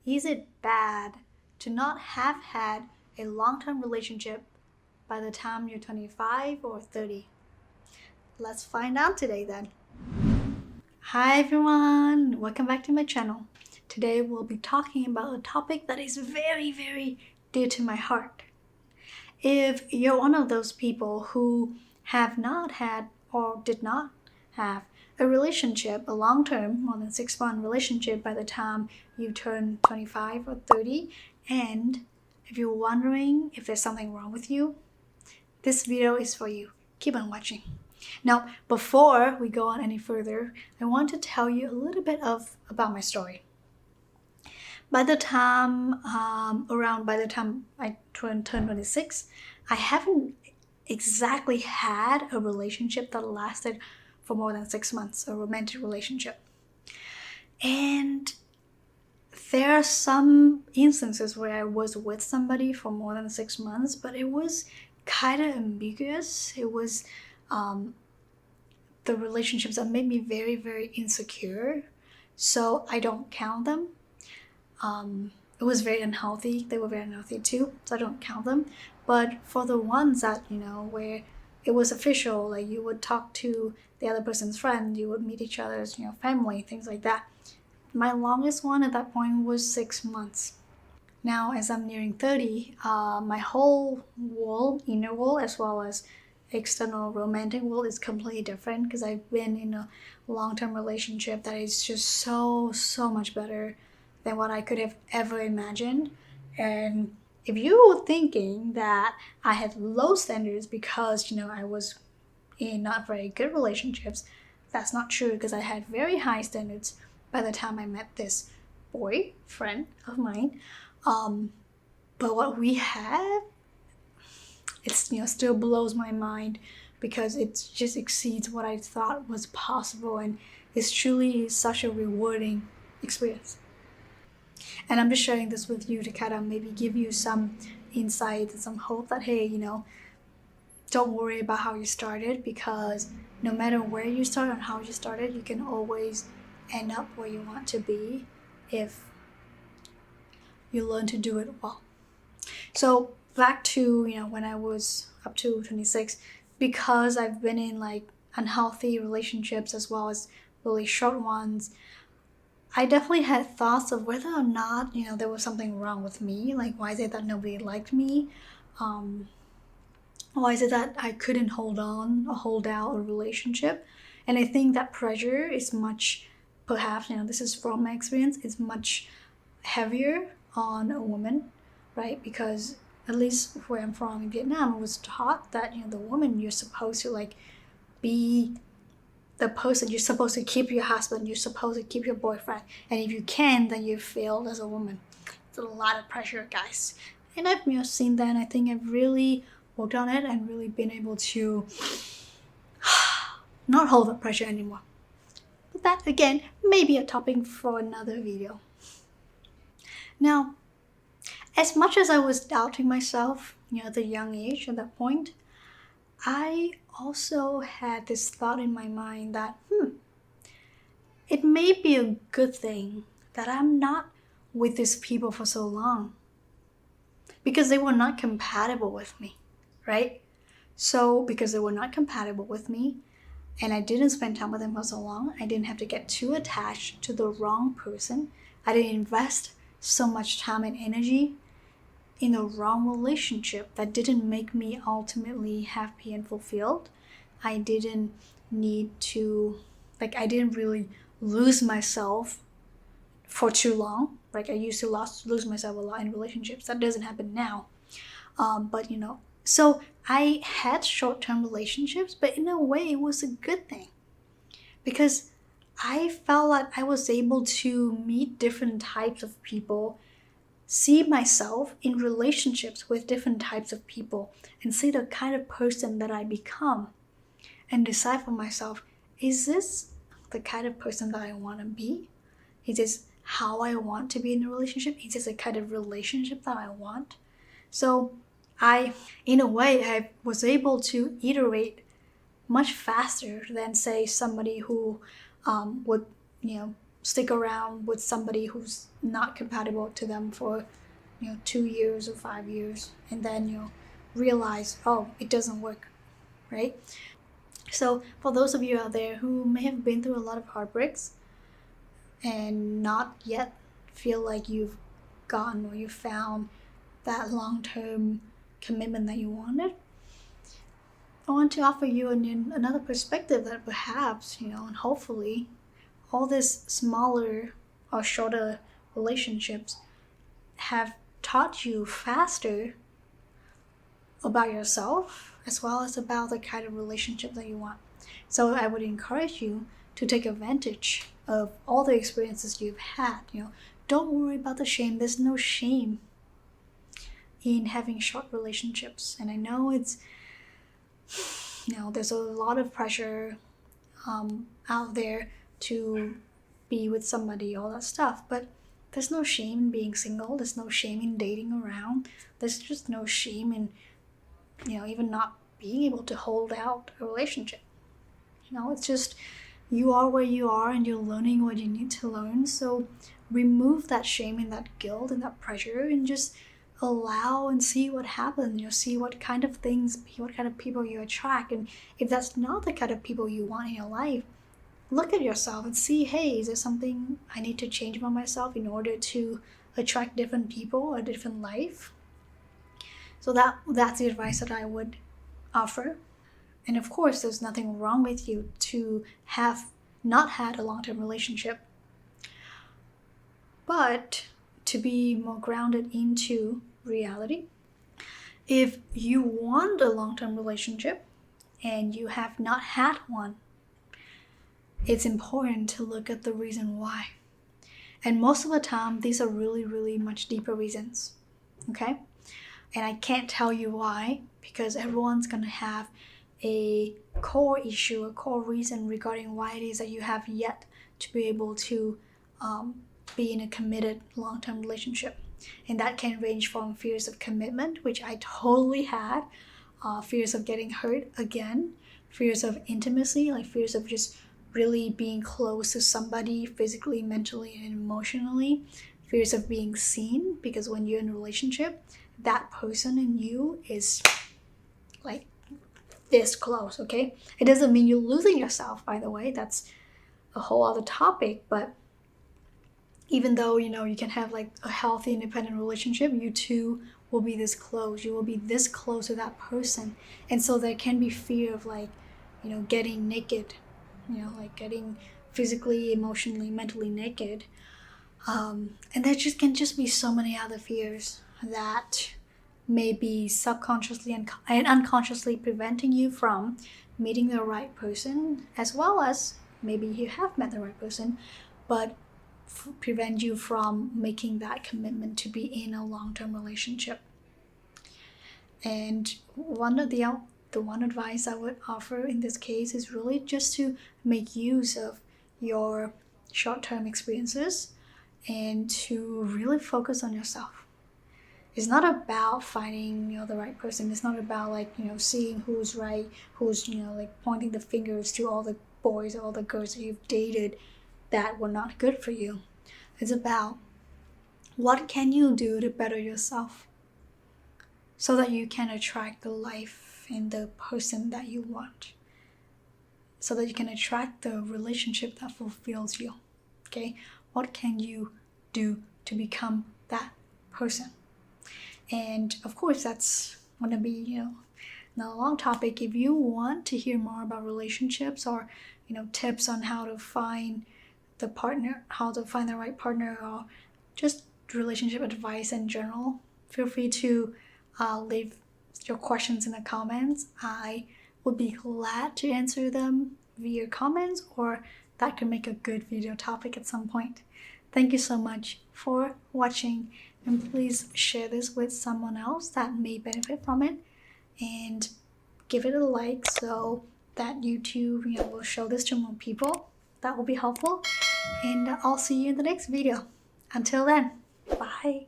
Is it bad to not have had a long-term relationship by the time you're 25 or 30? Let's find out today then. Hi everyone, welcome back to my channel. Today we'll be talking about a topic that is very dear to my heart. If you're one of those people who have not had or did not have a relationship, a long-term, more than 6-month relationship by the time you turn 25 or 30, and if you're wondering if there's something wrong with you, this video is for you. Keep on watching. Now, before we go on any further, I want to tell you a little bit about my story. By the time I turned 26, I haven't exactly had a relationship that lasted for more than 6 months, a romantic relationship. And there are some instances where I was with somebody for more than 6 months, but it was kind of ambiguous. It was the relationships that made me very insecure, so I don't count them. It was very unhealthy. They were very unhealthy too, so I don't count them. But for the ones that, where it was official, like you would talk to the other person's friend, you would meet each other's, family, things like that. My longest one at that point was 6 months. Now, as I'm nearing 30, my whole world, inner world, as well as external romantic world is completely different because I've been in a long-term relationship that is just so much better than what I could have ever imagined. And if you were thinking that I had low standards because, I was in not very good relationships, that's not true because I had very high standards by the time I met this boyfriend of mine. But what we have, it's still blows my mind because it just exceeds what I thought was possible, and it's truly such a rewarding experience. And I'm just sharing this with you to kind of maybe give you some insight and some hope that, hey, don't worry about how you started, because no matter where you start and how you started, you can always end up where you want to be if you learn to do it well. So back to, when I was up to 26, because I've been in like unhealthy relationships as well as really short ones, I definitely had thoughts of whether or not, there was something wrong with me. Like, why is it that nobody liked me? Why is it that I couldn't hold out a relationship? And I think that pressure is much, perhaps, this is from my experience, is much heavier on a woman, right? Because at least where I'm from in Vietnam, it was taught that, the woman, you're supposed to like be the person, you're supposed to keep your husband, you're supposed to keep your boyfriend, and if you can, then you failed as a woman. It's a lot of pressure, guys. And I've seen that, and I think I've really worked on it and really been able to not hold that pressure anymore. But that, again, may be a topic for another video. Now, as much as I was doubting myself, at a young age at that point, I also had this thought in my mind that, it may be a good thing that I'm not with these people for so long, because they were not compatible with me, right? So because they were not compatible with me and I didn't spend time with them for so long, I didn't have to get too attached to the wrong person. I didn't invest so much time and energy in a wrong relationship that didn't make me ultimately happy and fulfilled. I didn't need to, I didn't really lose myself for too long. Like I used to lose myself a lot in relationships. That doesn't happen now. But so I had short-term relationships, but in a way it was a good thing because I felt like I was able to meet different types of people, see myself in relationships with different types of people, and see the kind of person that I become, and decide for myself, is this the kind of person that I want to be? Is this how I want to be in a relationship? Is this the kind of relationship that I want? So in a way, I was able to iterate much faster than, say, somebody who would, stick around with somebody who's not compatible to them for 2 years or 5 years, and then realize, oh, it doesn't work, right? So for those of you out there who may have been through a lot of heartbreaks and not yet feel like you've gotten or you found that long-term commitment that you wanted, I want to offer you another perspective that perhaps, and hopefully all these smaller or shorter relationships have taught you faster about yourself as well as about the kind of relationship that you want. So I would encourage you to take advantage of all the experiences you've had. Don't worry about the shame. There's no shame in having short relationships. And I know it's, there's a lot of pressure out there to be with somebody, all that stuff. But there's no shame in being single. There's no shame in dating around. There's just no shame in, even not being able to hold out a relationship. It's just you are where you are and you're learning what you need to learn. So remove that shame and that guilt and that pressure and just allow and see what happens. See what kind of things, what kind of people you attract. And if that's not the kind of people you want in your life, look at yourself and see, hey, is there something I need to change about myself in order to attract different people, a different life? So that's the advice that I would offer. And of course, there's nothing wrong with you to have not had a long-term relationship. But to be more grounded into reality, if you want a long-term relationship and you have not had one, it's important to look at the reason why. And most of the time, these are really, really much deeper reasons, okay? And I can't tell you why, because everyone's going to have a core issue, a core reason regarding why it is that you have yet to be able to be in a committed long-term relationship. And that can range from fears of commitment, which I totally had, fears of getting hurt again, fears of intimacy, like fears of just really being close to somebody physically, mentally, and emotionally, fears of being seen, because when you're in a relationship, that person and you is like this close, okay? It doesn't mean you're losing yourself, by the way. That's a whole other topic. But even though, you can have like a healthy, independent relationship, you two will be this close. You will be this close to that person. And so there can be fear of like, getting naked, like getting physically, emotionally, mentally naked. And there can just be so many other fears that may be subconsciously and unconsciously preventing you from meeting the right person, as well as maybe you have met the right person, but prevent you from making that commitment to be in a long-term relationship. And the one advice I would offer in this case is really just to make use of your short-term experiences and to really focus on yourself. It's not about finding the right person. It's not about like seeing who's right, who's like pointing the fingers to all the boys or all the girls that you've dated that were not good for you. It's about what can you do to better yourself so that you can attract the life and the person that you want, so that you can attract the relationship that fulfills you. Okay, what can you do to become that person? And of course, that's going to be not a long topic. If you want to hear more about relationships or tips on how to find the partner, how to find the right partner, or just relationship advice in general, feel free to leave your questions in the comments. I would be glad to answer them via comments, or that could make a good video topic at some point. Thank you so much for watching, and please share this with someone else that may benefit from it, and give it a like so that YouTube will show this to more people. That will be helpful, and I'll see you in the next video. Until then, bye.